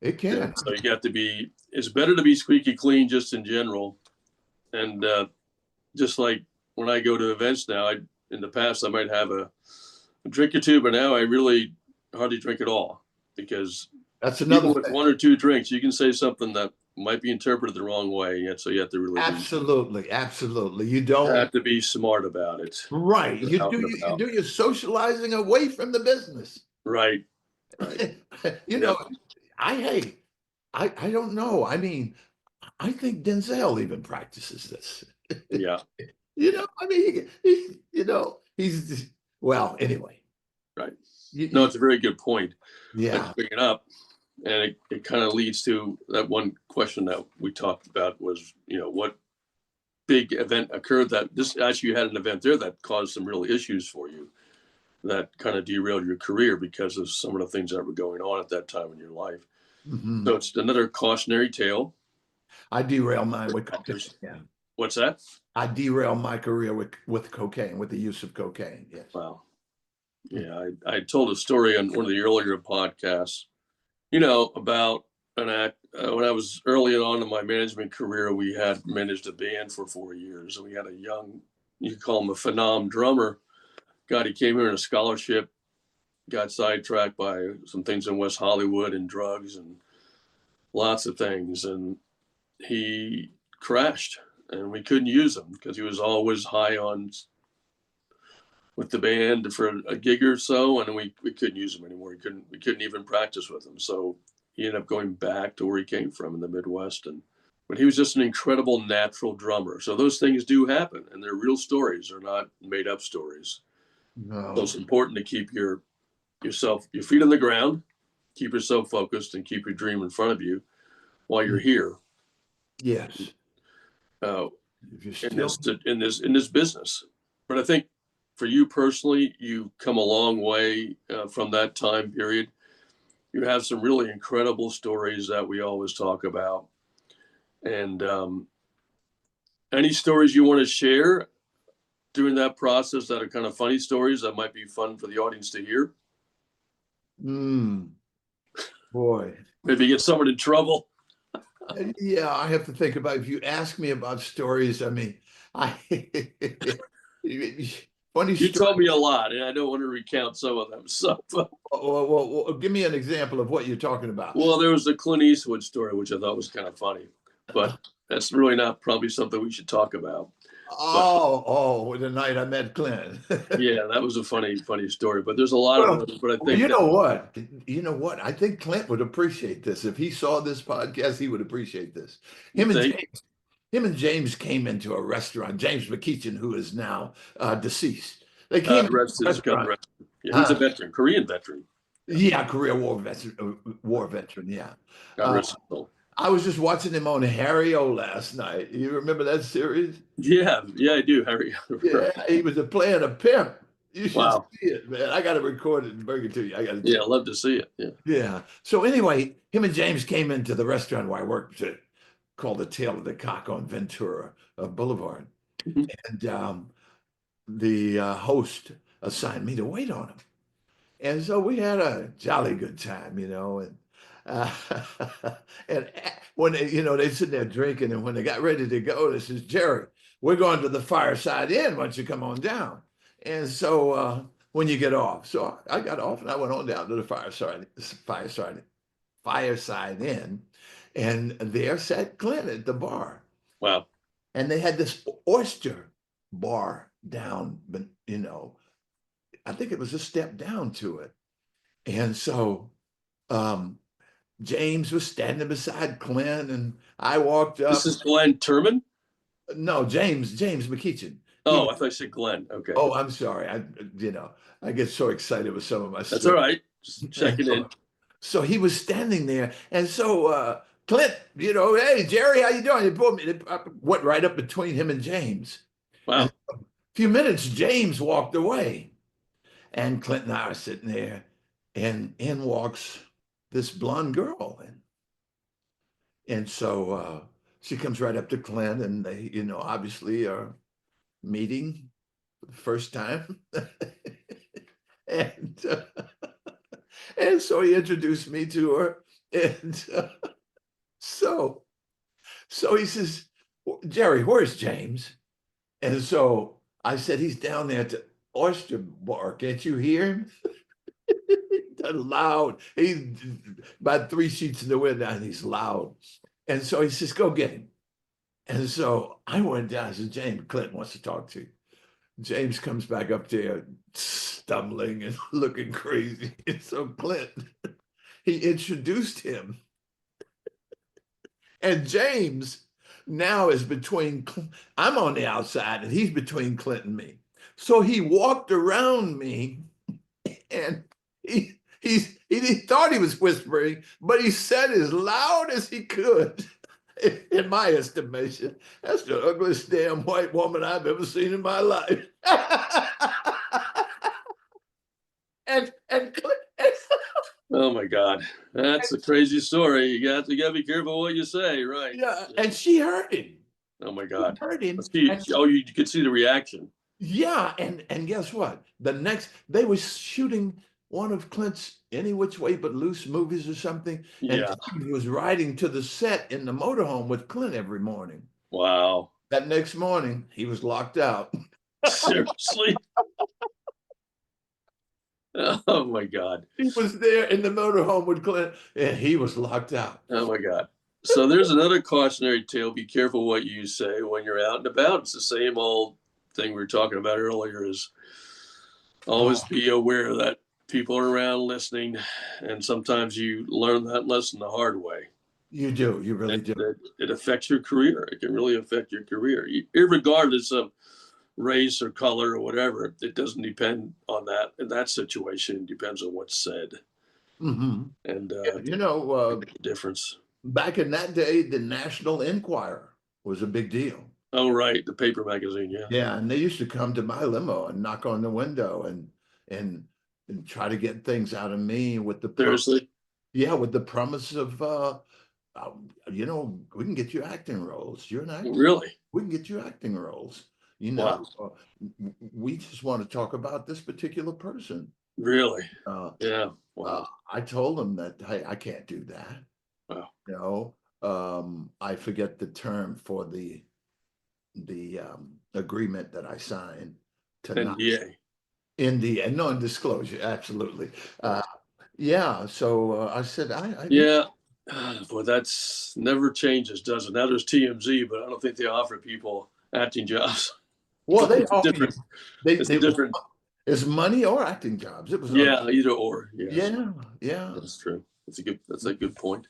It can. Yeah, so you got to be, it's better to be squeaky clean just in general. And just like when I go to events now, in the past, I might have a drink or two, but now I really hardly drink at all, because that's another with one or two drinks, you can say something that might be interpreted the wrong way. And so you have to really absolutely. You don't have to be smart about it. Right. You do your socializing away from the business. Right. I don't know. I mean, I think Denzel even practices this. Yeah. He's well, anyway. Right. It's a very good point. Yeah. Bring it up. And it kind of leads to that one question that we talked about was, what big event occurred that you had an event there that caused some real issues for you that kind of derailed your career because of some of the things that were going on at that time in your life. Mm-hmm. So it's another cautionary tale. I derailed mine with competition. Yeah. What's that? I derailed my career with cocaine, with the use of cocaine. Yes. Wow. Yeah, I told a story on one of the earlier podcasts, about an act. When I was early on in my management career, we had managed a band for 4 years. And we had a young, you could call him a phenom drummer. God, he came here on a scholarship, got sidetracked by some things in West Hollywood and drugs and lots of things. And he crashed and we couldn't use him because he was always high on with the band for a gig or so, and we couldn't use him anymore. We couldn't even practice with him. So he ended up going back to where he came from in the Midwest. But he was just an incredible natural drummer. So those things do happen, and they're real stories. They're not made up stories. No. So it's important to keep your feet on the ground, keep yourself focused, and keep your dream in front of you while you're here. Yes. In this business. But I think for you personally, you've come a long way from that time period. You have some really incredible stories that we always talk about. And any stories you want to share during that process that are kind of funny stories that might be fun for the audience to hear? Boy. Maybe get someone in trouble. Yeah, I have to think about, if you ask me about stories, I mean, funny You story. told me a lot, and I don't want to recount some of them. So, Well, give me an example of what you're talking about. well, there was the Clint Eastwood story, which I thought was kind of funny, but that's really not probably something we should talk about. The night I met Clint. Yeah, that was a funny story. But there's a lot of them. But I think you know what? I think Clint would appreciate this. If he saw this podcast, he would appreciate this. Him and James came into a restaurant. James McKeechin, who is now deceased. They came to a restaurant. Yeah, he's a veteran, Korean veteran. Yeah, Korean War veteran. Yeah. God rest his soul. I was just watching him on Harry-O last night. You remember that series? Yeah, I do, Harry. Yeah, he was playing a pimp. You should Wow. see it, man. I got to record it and bring it to you. Yeah, I'd love to see it. Yeah. Yeah. So anyway, him and James came into the restaurant where I worked, called the Tail of the Cock on Ventura Boulevard. Mhm. And the host assigned me to wait on him. And so we had a jolly good time, and when they sitting there drinking, and when they got ready to go, they says, "Jerry, we're going to the Fireside Inn. Why don't you come on down?" And so when you get off, so I got off and I went on down to the Fireside Inn, and there sat Clint at the bar. Wow. And they had this oyster bar down, but I think it was a step down to it. And so James was standing beside Clint, and I walked up. This is Glenn Turman? No, James McKeechin. Oh, I thought you said Glenn. Okay. Oh, I'm sorry. I get so excited with some of my stuff. That's all right. Just checking in. So he was standing there, and so Clint, hey Jerry, how you doing? He pulled me. I went right up between him and James. Wow. And a few minutes, James walked away, and Clint and I are sitting there, and in walks this blonde girl, and so she comes right up to Clint, and they, obviously are meeting for the first time, and so he introduced me to her, and so he says, "Jerry, where's James?" And so I said, "He's down there at the oyster bar. Can't you hear him?" Loud. He's about 3 sheets in the window, and he's loud. And so he says, "Go get him." And so I went down and said, "James, Clint wants to talk to you." James comes back up there stumbling and looking crazy. And so Clint, he introduced him. And James now is between, I'm on the outside and he's between Clint and me. So he walked around me, and he thought he was whispering, but he said as loud as he could. In my estimation, that's the ugliest damn white woman I've ever seen in my life. and Oh my God, that's a crazy story. You got to be careful what you say, right? Yeah, and she heard him. Oh my God. Heard him. You could see the reaction. Yeah, and guess what? They were shooting one of Clint's Any Which Way But Loose movies or something, and Yeah. he was riding to the set in the motorhome with Clint every morning. Wow. That next morning, he was locked out. Seriously? Oh my God. He was there in the motorhome with Clint, and he was locked out. Oh my God. So there's another cautionary tale. Be careful what you say when you're out and about. It's the same old thing we were talking about earlier, is always be aware that people are around listening, and sometimes you learn that lesson the hard way. You do. You really do. It affects your career. It can really affect your career, regardless of race or color or whatever. It doesn't depend on that. In that situation, it depends on what's said. Mm-hmm. And the difference. Back in that day, the National Enquirer was a big deal. Oh, right. The paper magazine. Yeah. Yeah. And they used to come to my limo and knock on the window and try to get things out of me with the Seriously? Yeah, with the promise of we can get you acting roles. You're an actor. Really? We can get you acting roles. Wow. We just want to talk about this particular person. Really? Yeah. Wow. I told them that, hey, I can't do that. Wow. I forget the term for the agreement that I signed to NDA. NDA, non-disclosure, absolutely. Yeah. So I said, yeah. Boy, that's never changes, does it? Now there's TMZ, but I don't think they offer people acting jobs. Well, they it's offer different. It's different. It's money or acting jobs. It was either or. Yes. Yeah. That's true. That's a good point.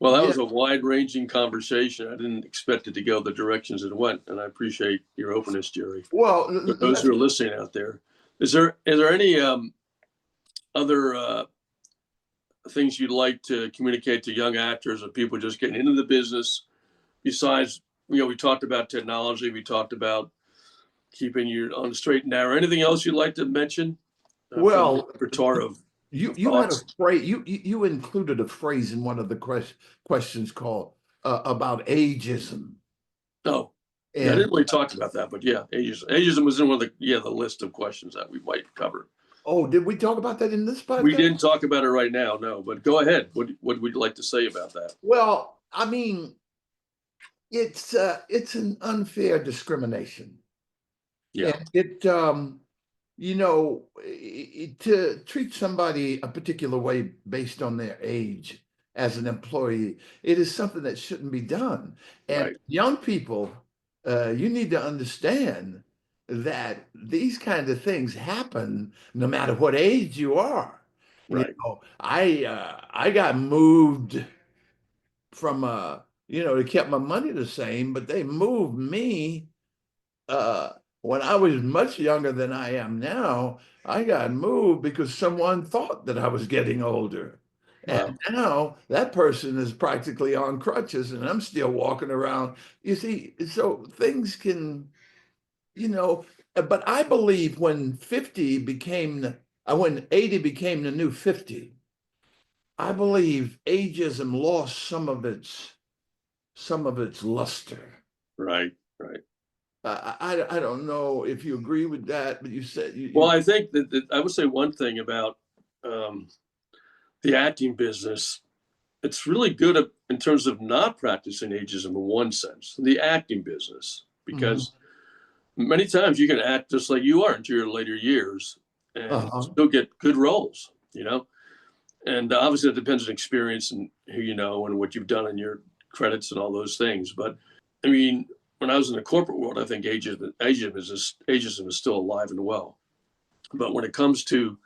Well, that was a wide-ranging conversation. I didn't expect it to go the directions it went, and I appreciate your openness, Jerry. Well, for those who are listening out there, is there any other things you'd like to communicate to young actors or people just getting into the business? Besides, we talked about technology, we talked about keeping you on the straight and narrow. Anything else you'd like to mention? Well, repertoire of you had a phrase. You included a phrase in one of the questions called about ageism. Oh, and I didn't really talk about that, but yeah, ageism. Ageism was in one of the list of questions that we might cover. Oh, did we talk about that in this podcast? We didn't talk about it right now, no. But go ahead. What would you like to say about that? Well, I mean, it's an unfair discrimination. Yeah. And to treat somebody a particular way based on their age as an employee, it is something that shouldn't be done. And young people, you need to understand that these kinds of things happen no matter what age you are. Right. I got moved from they kept my money the same, but they moved me when I was much younger than I am now. I got moved because someone thought that I was getting older. Wow. And now that person is practically on crutches and I'm still walking around. You see, so things can, but I believe when 80 became the new 50, I believe ageism lost some of its luster. Right. I don't know if you agree with that, but you said well, I think that I would say one thing about the acting business. It's really good in terms of not practicing ageism in one sense, the acting business, because many times you can act just like you are into your later years and still get good roles, and obviously it depends on experience and who you know and what you've done in your credits and all those things. But I mean, when I was in the corporate world, I think ageism is still alive and well. But when it comes to,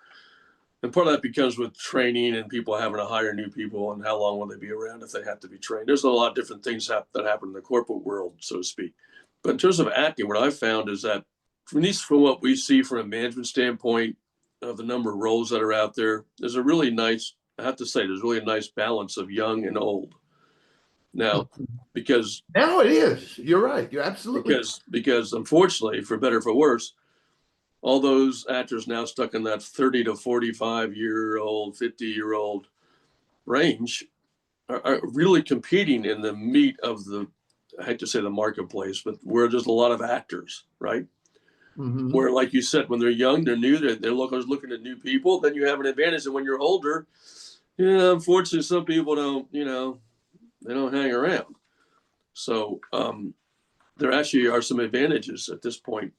and part of that becomes with training and people having to hire new people and how long will they be around if they have to be trained. There's a lot of different things that happen in the corporate world, so to speak. But in terms of acting, what I've found is that, at least from what we see from a management standpoint of the number of roles that are out there, there's a really nice balance of young and old. Now, because now it is. You're right. You're absolutely because unfortunately, for better or for worse, all those actors now stuck in that 30 to 45-year-old, 50-year-old range are really competing in the meat of the I hate to say the marketplace, but where there's a lot of actors, right? Mhm. Where, like you said, when they're young, they're new, they're looking at new people. Then you have an advantage. And when you're older, unfortunately, some people don't, they don't hang around. So there actually are some advantages at this point,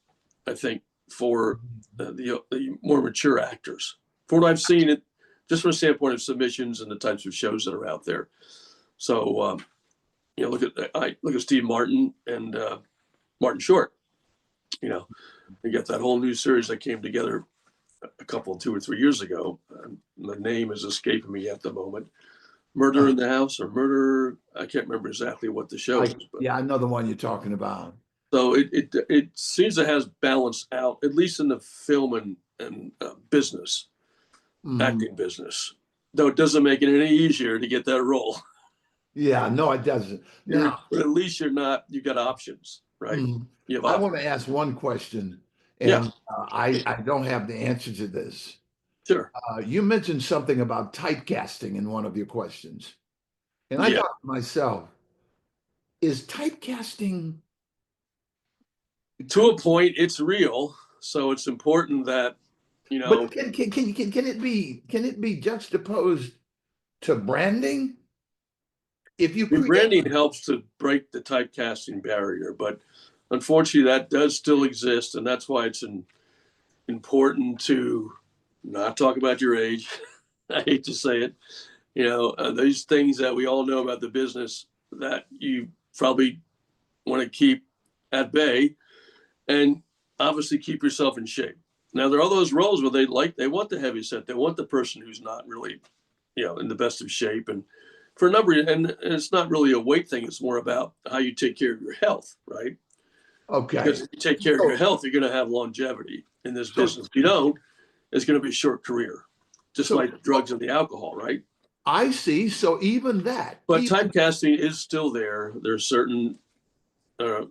I think, for the more mature actors. For what I've seen, it just from a standpoint of submissions and the types of shows that are out there. So look at Steve Martin and Martin Short. You get that whole new series that came together a couple, 2 or 3 years ago. The name is escaping me at the moment. Murder in the House or Murder. I can't remember exactly what the show is. But, I know the one you're talking about. So it seems to has balanced out, at least in the film and business, acting business. Though it doesn't make it any easier to get that role. Yeah, no, it doesn't. Now, But at least you got options, right? You have I options. want to ask one question, and I don't have the answer to this. Sure. You mentioned something about typecasting in one of your questions. And I thought to myself, is typecasting? To a point, it's real. So it's important that, But can it be juxtaposed to branding? If you create branding helps to break the typecasting barrier, but unfortunately that does still exist. And that's why it's important to not talk about your age. I hate to say it. These things that we all know about the business that you probably want to keep at bay and obviously keep yourself in shape. Now, there are those roles where they want the heavy set. They want the person who's not really, in the best of shape. And for a number, and it's not really a weight thing. It's more about how you take care of your health, right? Okay. Because if you take care of your health, you're going to have longevity in this business. If you don't, it's going to be a short career, just like drugs and the alcohol, right? I see. So even that. But typecasting is still there. There's certain, I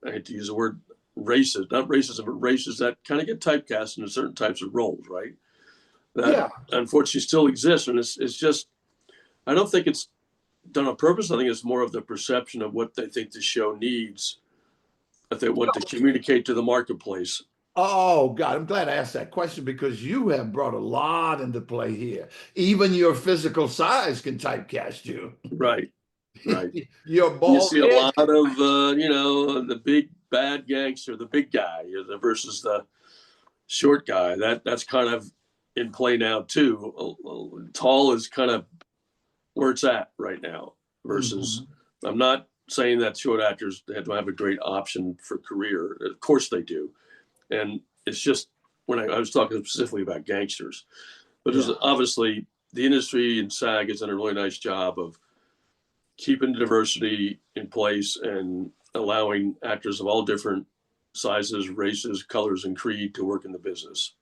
hate to use the word races, not racism, but races that kind of get typecast into certain types of roles, right? That unfortunately still exists. And it's just, I don't think it's done on purpose. I think it's more of the perception of what they think the show needs, that they want to communicate to the marketplace. Oh, God, I'm glad I asked that question because you have brought a lot into play here. Even your physical size can typecast you. Right. Your bald You see a lot of, the big bad gangster, the big guy versus the short guy. That's kind of in play now, too. Tall is kind of where it's at right now versus I'm not saying that short actors don't have a great option for career. Of course they do. And it's just when I was talking specifically about gangsters, but there's obviously the industry and SAG has done a really nice job of keeping the diversity in place and allowing actors of all different sizes, races, colors, and creed to work in the business.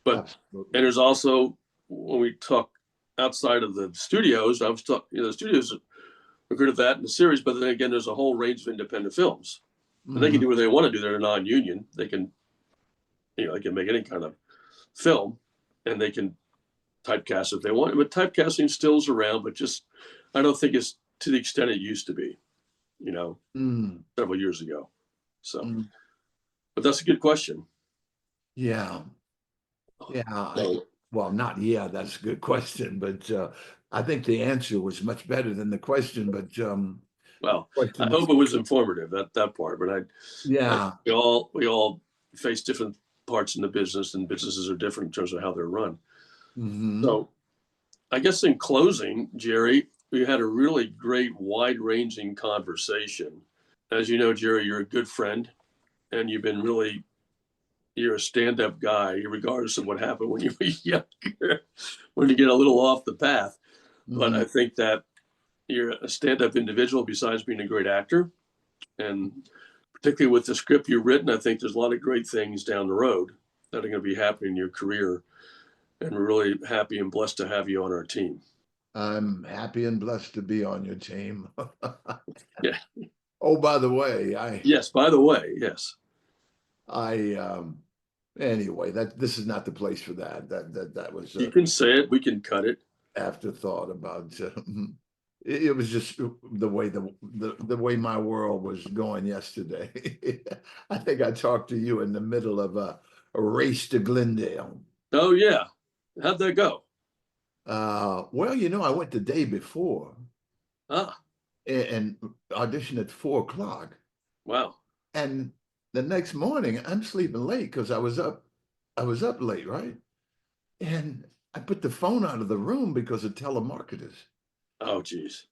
And there's also, when we talk outside of the studios, I was talking, the studios are good at that in the series, but then again, there's a whole range of independent films. And they can do what they want to do. They're non-union. They can, they can make any kind of film and they can typecast if they want. But typecasting still is around, but just, I don't think it's to the extent it used to be, several years ago. So, but that's a good question. Yeah. That's a good question. But I think the answer was much better than the question. But well, I hope it was informative, that part. But we all face different parts in the business, and businesses are different in terms of how they're run. So I guess in closing, Jerry, we had a really great wide-ranging conversation. As you know, Jerry, you're a good friend, and you're a stand-up guy, regardless of what happened when you were younger, when you get a little off the path. But I think that you're a stand-up individual besides being a great actor. And particularly with the script you've written, I think there's a lot of great things down the road that are going to be happening in your career. And we're really happy and blessed to have you on our team. I'm happy and blessed to be on your team. Yeah. Oh, by the way, yes. Anyway, this is not the place for that. That was you can say it. We can cut it. Afterthought about it was just the way the way my world was going yesterday. I think I talked to you in the middle of a race to Glendale. Oh yeah, how'd that go? Well, I went the day before Ah, and auditioned at 4 o'clock. wow. And the next morning, I'm sleeping late because I was up late, right? And I put the phone out of the room because of telemarketers. Oh, geez.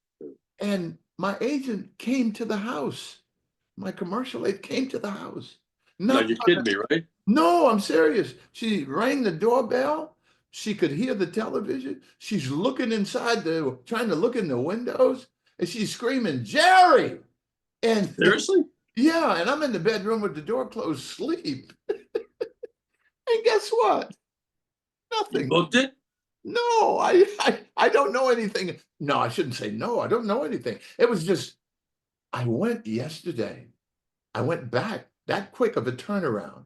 And my agent came to the house. My commercial agent came to the house. No, you're kidding me, right? No, I'm serious. She rang the doorbell. She could hear the television. She's looking trying to look in the windows, and she's screaming, "Jerry!" And Seriously? yeah, and I'm in the bedroom with the door closed, sleep. And guess what? You Nothing. booked it? No, I don't know anything. No, I shouldn't say no. I don't know anything. It was just I went yesterday. I went back that quick of a turnaround.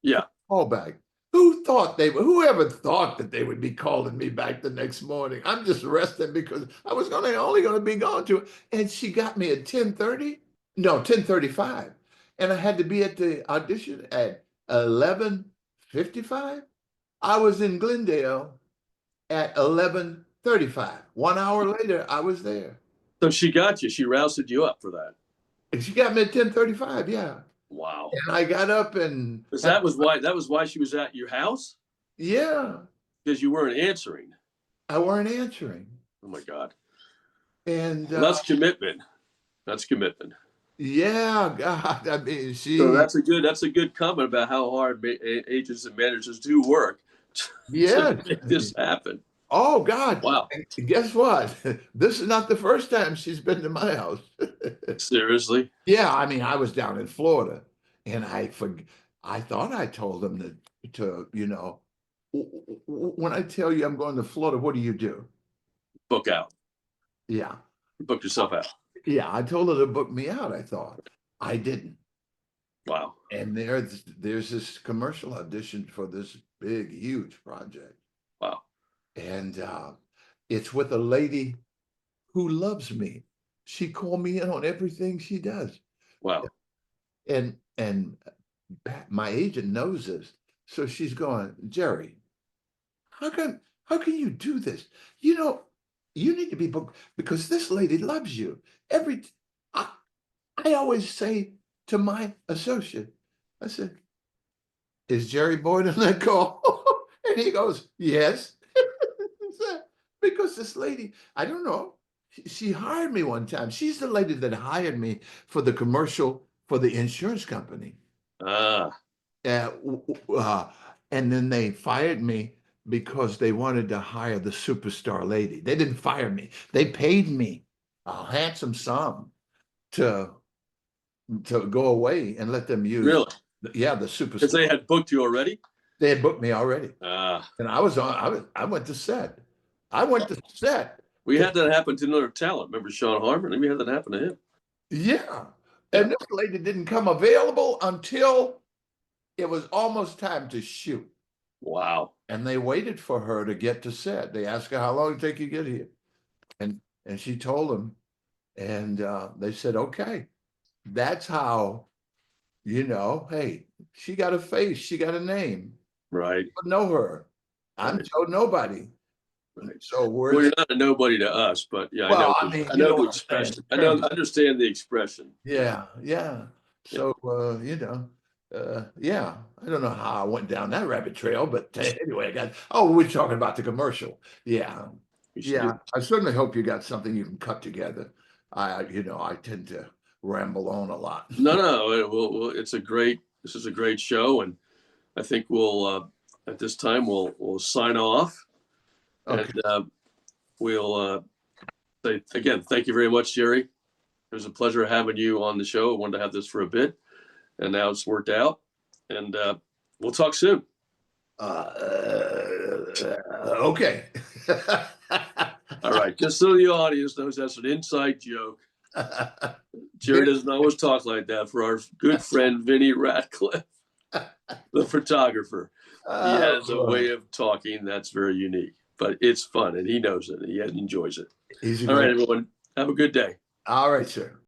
Yeah. Call back. Whoever thought that they would be calling me back the next morning? I'm just resting because I was only gonna be gone to, and she got me at 10:30. No, 10:35. And I had to be at the audition at 11:55. I was in Glendale at 11:35. 1 hour later, I was there. So she got you. She rousted you up for that. And she got me at 10:35, yeah. Wow. And I got up and That was why she was at your house? yeah, Because you weren't answering. I weren't answering. Oh my God. And Well, that's commitment. That's commitment. yeah, God, I mean, So that's a good comment about how hard agents and managers do work yeah. to make this happen. Oh God. Wow. And guess what? This is not the first time she's been to my house. Seriously? Yeah, I mean, I was down in Florida, and I thought I told them when I tell you I'm going to Florida, what do you do? Book out. Yeah, Book yourself out. yeah. I told her to book me out. I thought I didn't. Wow. And there's this commercial audition for this big, huge project. Wow. And it's with a lady who loves me. She called me in on everything she does. Wow. And my agent knows this. So she's going, "Jerry, how can you do this? You need to be booked because this lady loves you." I always say to my associate, I said, "Is Jerry Boyd on that call?" And he goes, "Yes." Because this lady, I don't know, she hired me one time. She's the lady that hired me for the commercial for the insurance company. Ah. And then they fired me because they wanted to hire the superstar lady. They didn't fire me. They paid me a handsome sum to go away and let them use. Really? Yeah, the superstar. Because they had booked you already? They had booked me already. Ah. And I went to set. I went to set. We had that happen to another talent. Remember Sean Harmon? We had that happen to him. Yeah. And this lady didn't come available until it was almost time to shoot. Wow. And they waited for her to get to set. They asked her, "How long did it take you to get here?" And she told them. And they said, "Okay." That's how, hey, she got a face. She got a name. Right. I know her. I'm Joe Nobody. Right. So well, you're not a nobody to us, but yeah, well, I know the expression. I understand the expression. Yeah, yeah. So yeah. I don't know how I went down that rabbit trail, but anyway, we're talking about the commercial. Yeah. Yeah. I certainly hope you got something you can cut together. I tend to ramble on a lot. No. This is a great show, and I think we'll at this time we'll sign off. Okay. And we'll say again, thank you very much, Jerry. It was a pleasure having you on the show. I wanted to have this for a bit, and now it's worked out. And we'll talk soon. Okay. All right. Just so the audience knows, that's an inside joke. Jerry doesn't always talk like that for our good friend Vinny Ratcliffe, the photographer. He has a way of talking that's very unique. But it's fun, and he knows it. He enjoys it. All right, everyone. Have a good day. All right, sir.